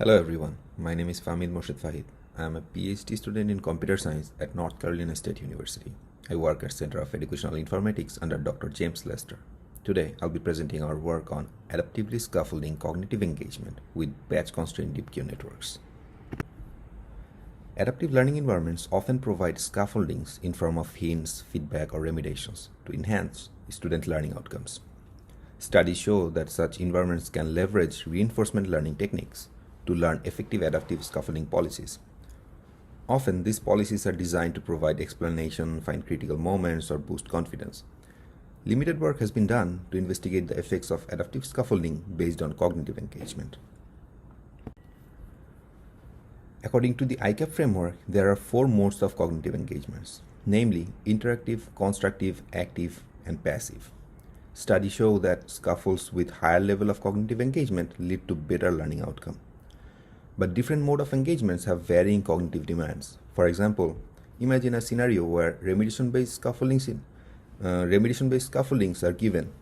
Hello everyone, my name is Famil Morshid Fahid. I am a PhD student in Computer Science at North Carolina State University. I work at Center of Educational Informatics under Dr. James Lester. Today, I'll be presenting our work on adaptively scaffolding cognitive engagement with batch-constrained deep queue networks. Adaptive learning environments often provide scaffoldings in form of hints, feedback, or remediations to enhance student learning outcomes. Studies show that such environments can leverage reinforcement learning techniques to learn effective adaptive scaffolding policies. Often, these policies are designed to provide explanation, find critical moments, or boost confidence. Limited work has been done to investigate the effects of adaptive scaffolding based on cognitive engagement. According to the ICAP framework, there are 4 modes of cognitive engagements, namely interactive, constructive, active, and passive. Studies show that scaffolds with higher level of cognitive engagement lead to better learning outcome. But different modes of engagements have varying cognitive demands. For example, imagine a scenario where remediation-based scaffoldings are given,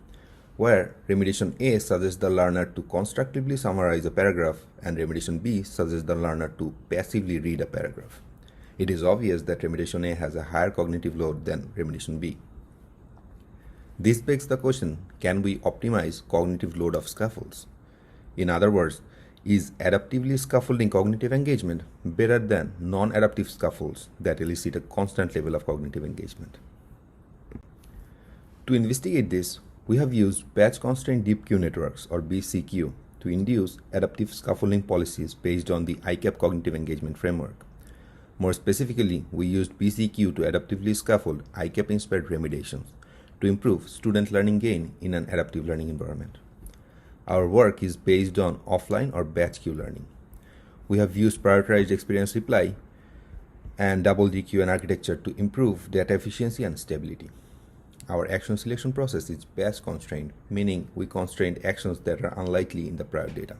where remediation A suggests the learner to constructively summarize a paragraph and remediation B suggests the learner to passively read a paragraph. It is obvious that remediation A has a higher cognitive load than remediation B. This begs the question, can we optimize cognitive load of scaffolds? In other words, is adaptively scaffolding cognitive engagement better than non-adaptive scaffolds that elicit a constant level of cognitive engagement? To investigate this, we have used batch-constrained deep queue networks, or BCQ, to induce adaptive scaffolding policies based on the ICAP Cognitive Engagement Framework. More specifically, we used BCQ to adaptively scaffold ICAP-Inspired Remediations to improve student learning gain in an adaptive learning environment. Our work is based on offline or batch queue learning. We have used prioritized experience reply and double DQN architecture to improve data efficiency and stability. Our action selection process is batch constrained, meaning we constrained actions that are unlikely in the prior data.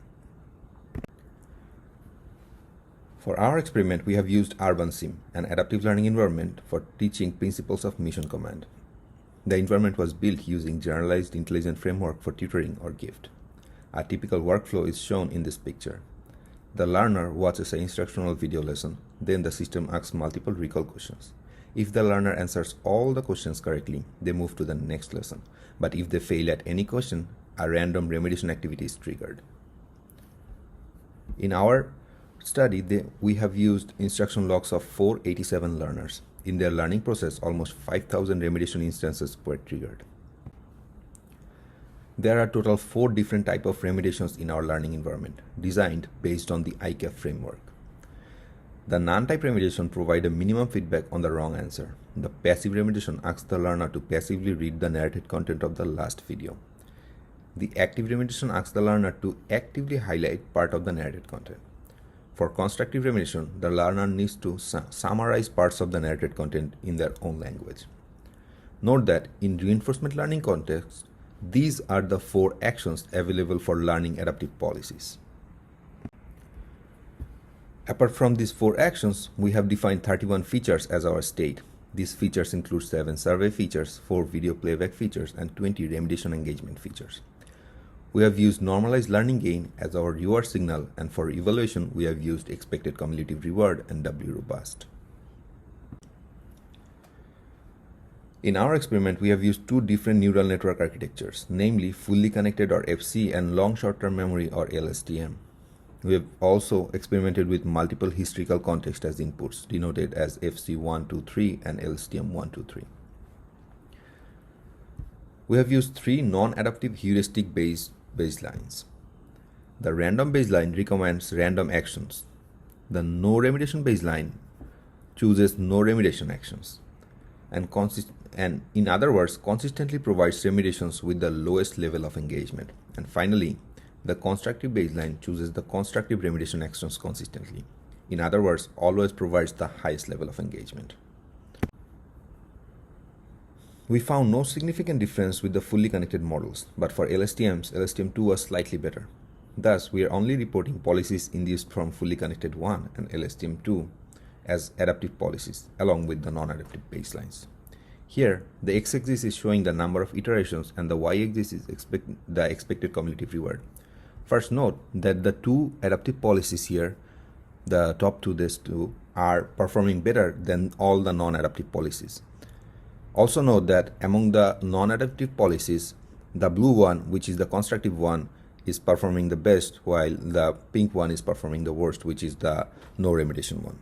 For our experiment, we have used URBANSIM, an adaptive learning environment for teaching principles of mission command. The environment was built using Generalized Intelligent Framework for tutoring, or GIFT. A typical workflow is shown in this picture. The learner watches an instructional video lesson, then the system asks multiple recall questions. If the learner answers all the questions correctly, they move to the next lesson. But if they fail at any question, a random remediation activity is triggered. In our study, we have used instruction logs of 487 learners. In their learning process, almost 5,000 remediation instances were triggered. There are total 4 different types of remediations in our learning environment, designed based on the ICAP framework. The non-type remediation provides a minimum feedback on the wrong answer. The passive remediation asks the learner to passively read the narrated content of the last video. The active remediation asks the learner to actively highlight part of the narrated content. For constructive remediation, the learner needs to summarize parts of the narrated content in their own language. Note that in reinforcement learning context, these are the 4 actions available for learning adaptive policies. Apart from these 4 actions, we have defined 31 features as our state. These features include 7 survey features, 4 video playback features, and 20 remediation engagement features. We have used normalized learning gain as our reward signal, and for evaluation, we have used expected cumulative reward and W-robust. In our experiment, we have used 2 different neural network architectures, namely fully connected, or FC, and long short-term memory, or LSTM. We have also experimented with multiple historical context as inputs, denoted as FC123 and LSTM123. We have used 3 non-adaptive heuristic-based baselines. The random baseline recommends random actions. The no remediation baseline chooses no remediation actions. And in other words, consistently provides remediations with the lowest level of engagement. And finally, the constructive baseline chooses the constructive remediation actions consistently. In other words, always provides the highest level of engagement. We found no significant difference with the fully connected models, but for LSTMs, LSTM2 was slightly better. Thus, we are only reporting policies induced from fully connected 1 and LSTM2 as adaptive policies, along with the non-adaptive baselines. Here, the x-axis is showing the number of iterations and the y-axis is the expected cumulative reward. First, note that the two adaptive policies here, the top two, these two, are performing better than all the non-adaptive policies. Also note that among the non-adaptive policies, the blue one, which is the constructive one, is performing the best, while the pink one is performing the worst, which is the no remediation one.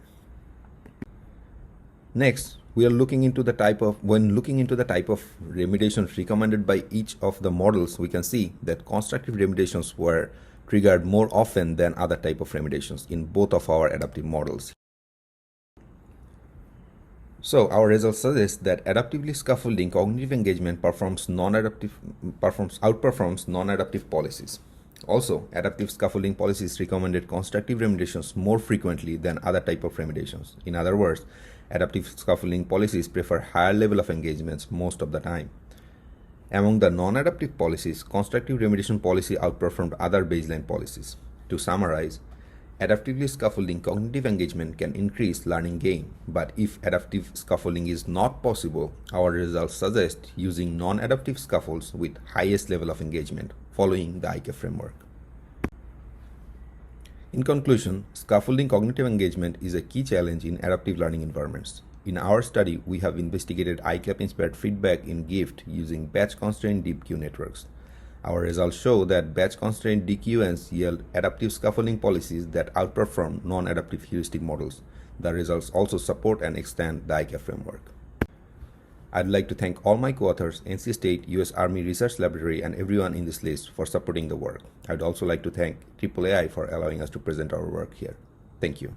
Next, we are looking into the type of remediations recommended by each of the models. We can see that constructive remediations were triggered more often than other type of remediations in both of our adaptive models. So our results suggest that adaptively scaffolding cognitive engagement outperforms non-adaptive policies. Also, adaptive scaffolding policies recommended constructive remediations more frequently than other type of remediations. In other words, adaptive scaffolding policies prefer higher level of engagements most of the time. Among the non-adaptive policies, constructive remediation policy outperformed other baseline policies. To summarize, adaptively scaffolding cognitive engagement can increase learning gain, but if adaptive scaffolding is not possible, our results suggest using non-adaptive scaffolds with highest level of engagement following the ICAP framework. In conclusion, scaffolding cognitive engagement is a key challenge in adaptive learning environments. In our study, we have investigated ICAP-inspired feedback in GIFT using batch-constrained deep queue networks. Our results show that batch-constrained DQNs yield adaptive scaffolding policies that outperform non-adaptive heuristic models. The results also support and extend the ICAP framework. I'd like to thank all my co-authors, NC State, US Army Research Laboratory, and everyone in this list for supporting the work. I'd also like to thank AAAI for allowing us to present our work here. Thank you.